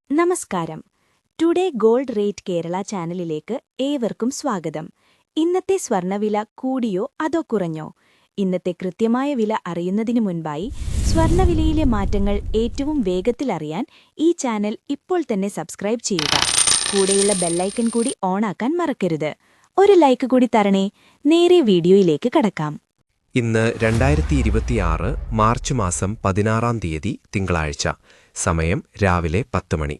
നമസ്കാരം. Today gold rate Kerala ചാനലിലേക്ക് ഏവർക്കും സ്വാഗതം. ഇന്നത്തെ സ്വർണ്ണവില കൂടിയോ അതോ കുറഞ്ഞോ? ഇന്നത്തെ കൃത്യമായ വില അറിയുന്നതിനു മുൻപായി സ്വർണ്ണവിലയിലെ മാറ്റങ്ങൾ ഏറ്റവും വേഗത്തിൽ അറിയാൻ ഈ ചാനൽ ഇപ്പോൾ തന്നെ സബ്സ്ക്രൈബ് ചെയ്യുക. കൂടെയുള്ള ബെല്ലൈക്കൺ കൂടി ഓണാക്കാൻ മറക്കരുത്. ഒരു ലൈക്ക് കൂടി തരണേ. നേരെ വീഡിയോയിലേക്ക് കടക്കാം. ഇന്ന് 2026 മാർച്ച് മാസം 16-ാം തീയതി തിങ്കളാഴ്ച. സമയം രാവിലെ 10 മണി.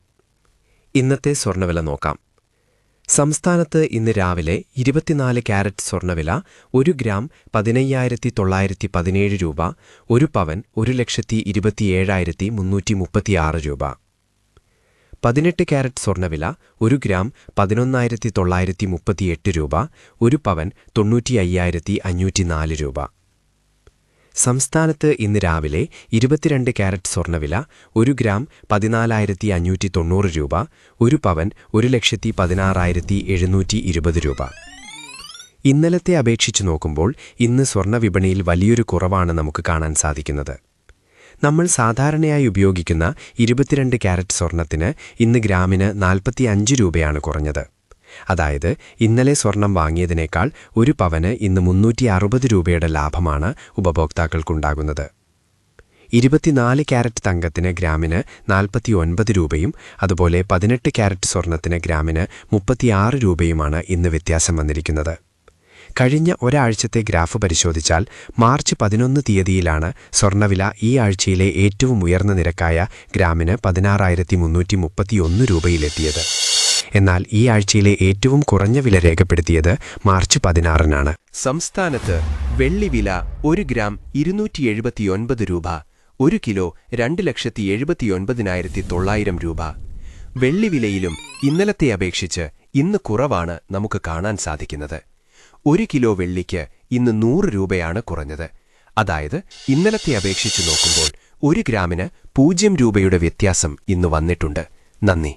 ഇന്നത്തെ സ്വർണ്ണവില നോക്കാം. സംസ്ഥാനത്ത് ഇന്ന് രാവിലെ 24 ക്യാരറ്റ് സ്വർണ്ണവില 1 ഗ്രാം 15,917 രൂപ, 1 പവൻ 1,27,336 രൂപ. 18 ക്യാരറ്റ് സ്വർണ്ണവില 1 ഗ്രാം 11,938 രൂപ, 1 പവൻ 95,504 രൂപ. സംസ്ഥാനത്ത് ഇന്ന് രാവിലെ 22 ക്യാരറ്റ് സ്വർണ്ണവില 1 ഗ്രാം 14,590 രൂപ, 1 പവൻ 1,16,720 രൂപ. ഇന്നലത്തെ അപേക്ഷിച്ച് നോക്കുമ്പോൾ ഇന്ന് സ്വർണ്ണവിപണിയിൽ വലിയൊരു കുറവാണ് നമുക്ക് കാണാൻ സാധിക്കുന്നത്. നമ്മൾ സാധാരണയായി ഉപയോഗിക്കുന്ന 22 ക്യാരറ്റ് സ്വർണ്ണത്തിന് ഇന്ന് ഗ്രാമിന് 45 രൂപയാണ് കുറഞ്ഞത്. അതായത് ഇന്നലെ സ്വർണം വാങ്ങിയതിനേക്കാൾ 1 പവന് ഇന്ന് 360 രൂപയുടെ ലാഭമാണ് ഉപഭോക്താക്കൾക്കുണ്ടാകുന്നത്. 24 ക്യാരറ്റ് തങ്കത്തിന് ഗ്രാമിന് 49 രൂപയും അതുപോലെ 18 ക്യാരറ്റ് സ്വർണത്തിന് ഗ്രാമിന് 36 രൂപയുമാണ് ഇന്ന് വ്യത്യാസം വന്നിരിക്കുന്നത്. കഴിഞ്ഞ ഒരാഴ്ചത്തെ ഗ്രാഫ് പരിശോധിച്ചാൽ മാർച്ച് 11 തീയതിയിലാണ് സ്വർണ്ണവില ഈ ആഴ്ചയിലെ ഏറ്റവും ഉയർന്ന നിരക്കായ ഗ്രാമിന് 16,331 രൂപയിലെത്തിയത്. എന്നാൽ ഈ ആഴ്ചയിലെ ഏറ്റവും കുറഞ്ഞ വില രേഖപ്പെടുത്തിയത് മാർച്ച് 16-നാണ്. സംസ്ഥാനത്ത് വെള്ളിവില 1 ഗ്രാം 279 രൂപ, 1 കിലോ 2,79,900 രൂപ. വെള്ളിവിലയിലും ഇന്നലത്തെ അപേക്ഷിച്ച് ഇന്ന് കുറവാണ് നമുക്ക് കാണാൻ സാധിക്കുന്നത്. 1 കിലോ വെള്ളിക്ക് ഇന്ന് 100 രൂപയാണ് കുറഞ്ഞത്. അതായത് ഇന്നലത്തെ അപേക്ഷിച്ച് നോക്കുമ്പോൾ 1 ഗ്രാമിന് 0 രൂപയുടെ വ്യത്യാസം ഇന്ന് വന്നിട്ടുണ്ട്. നന്ദി.